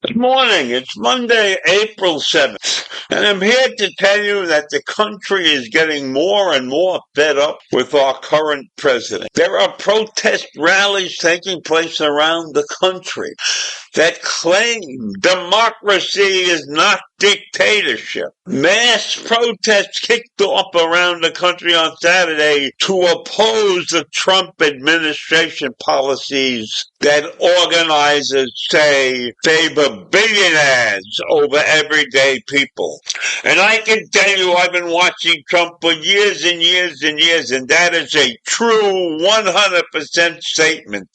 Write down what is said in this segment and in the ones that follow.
Good morning. It's Monday, April 7th, and I'm here to tell you that the country is getting more and more fed up with our current president. There are protest rallies taking place around the country that claim democracy is not dictatorship. Mass protests kicked off around the country on Saturday to oppose the Trump administration policies that organizers say favor billionaires over everyday people. And I can tell you I've been watching Trump for years and years and years, and that is a true 100% statement.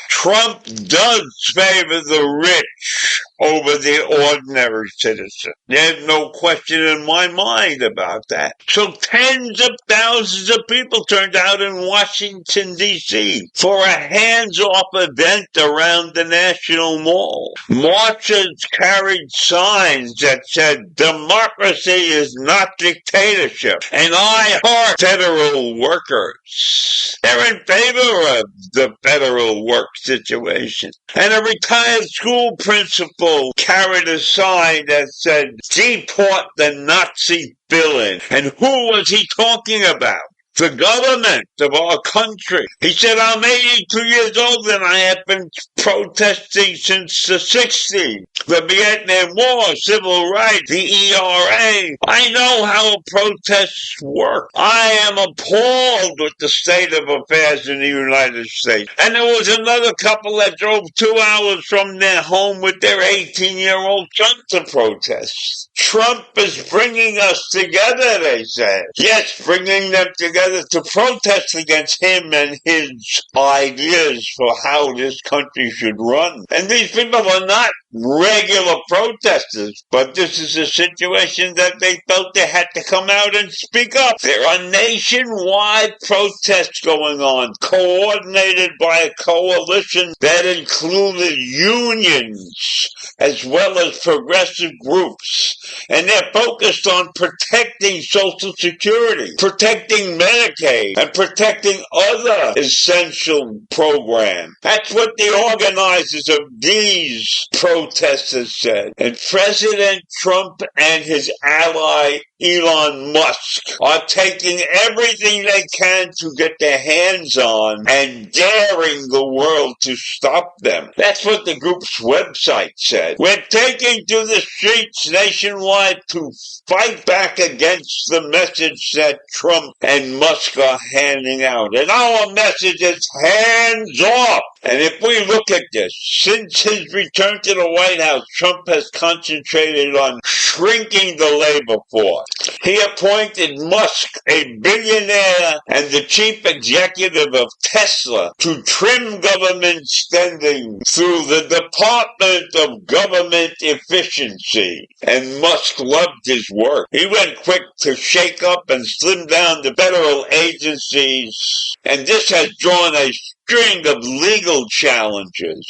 Trump does favor the rich over the ordinary citizen. There's no question in my mind about that. So tens of thousands of people turned out in Washington, D.C. for a hands-off event around the National Mall. Marchers carried signs that said, "Democracy is not dictatorship," and "I heart federal workers." They're in favor of the federal work situation. And a retired school principal carried a sign that said, "Deport the Nazi villain." And who was he talking about? The government of our country. He said, "I'm 82 years old and I have been protesting since the 60s. The Vietnam War, civil rights, the ERA. I know how protests work. I am appalled with the state of affairs in the United States." And there was another couple that drove 2 hours from their home with their 18-year-old son to protest. Trump is bringing us together, they said. Yes, bringing them together to protest against him and his ideas for how this country should run. And these people are not regular protesters, but this is a situation that they felt they had to come out and speak up. There are nationwide protests going on, coordinated by a coalition that included unions as well as progressive groups. And they're focused on protecting Social Security, protecting Medicaid, and protecting other essential programs. That's what the organizers of these protesters said. And President Trump and his ally Elon Musk are taking everything they can to get their hands on and daring the world to stop them. That's what the group's website said. "We're taking to the streets nationwide to fight back against the message that Trump and Musk are handing out. And our message is hands off." And if we look at this, since his return to the White House, Trump has concentrated on shrinking the labor force. He appointed Musk, a billionaire and the chief executive of Tesla, to trim government spending through the Department of Government Efficiency. And Musk loved his work. He went quick to shake up and slim down the federal agencies, and this has drawn a string of legal challenges.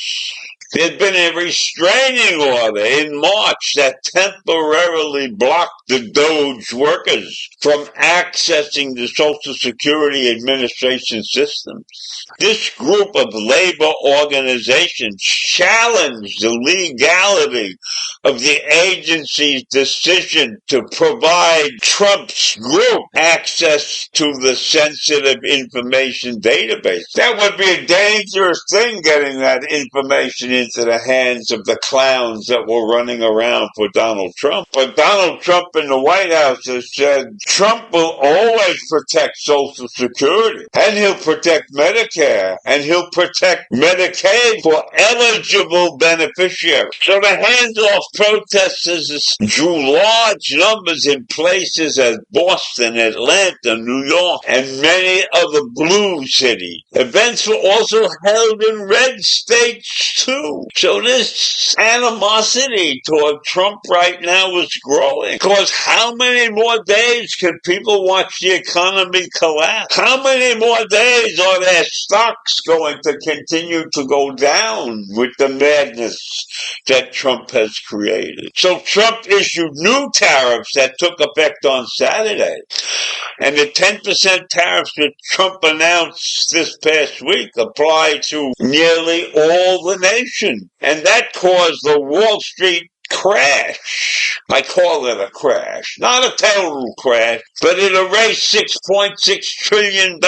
There's been a restraining order in March that temporarily blocked the DOGE workers from accessing the Social Security Administration systems. This group of labor organizations challenged the legality of the agency's decision to provide Trump's group access to the sensitive information database. That would be a dangerous thing, getting that information into the hands of the clowns that were running around for Donald Trump. But Donald Trump in the White House has said Trump will always protect Social Security, and he'll protect Medicare, and he'll protect Medicaid for eligible beneficiaries. So the hands-off protesters drew large numbers in places as Boston, Atlanta, New York, and many other blue cities. Events were also held in red states too. So this animosity toward Trump right now is growing. Because how many more days can people watch the economy collapse? How many more days are their stocks going to continue to go down with the madness that Trump has created? So Trump issued new tariffs that took effect on Saturday. And the 10% tariffs that Trump announced this past week apply to nearly all the nation. And that caused the Wall Street crash. I call it a crash. Not a total crash, but it erased $6.6 trillion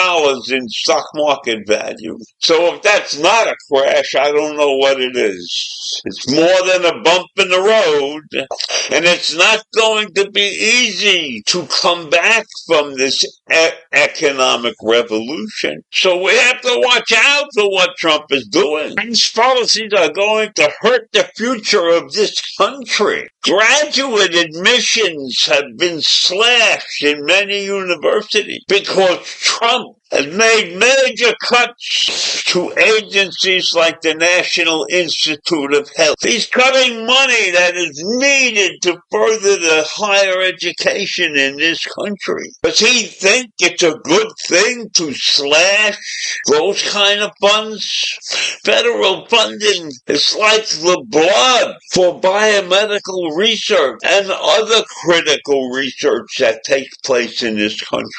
in stock market value. So if that's not a crash, I don't know what it is. It's more than a bump in the road, and it's not going to be easy to come back from this economic revolution. So we have to watch out for what Trump is doing. These policies are going to hurt the future of this country. Graduate admissions have been slashed in many universities because Trump has made major cuts to agencies like the National Institute of Health. He's cutting money that is needed to further the higher education in this country. Does he think it's a good thing to slash those kind of funds? Federal funding is like the blood for biomedical research and other critical research that takes place in this country.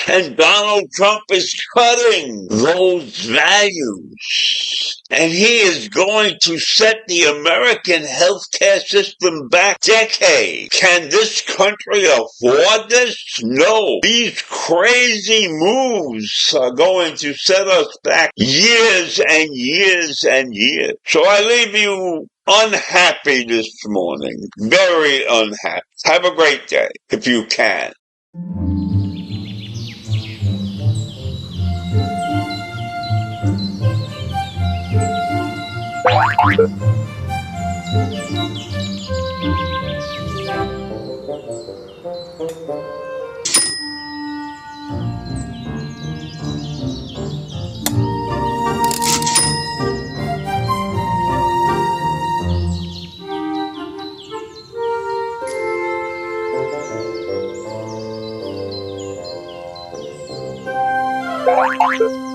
And Donald Trump is cutting those values. And he is going to set the American healthcare system back decades. Can this country afford this? No. These crazy moves are going to set us back years and years and years. So I leave you unhappy this morning. Very unhappy. Have a great day if you can. Thank you.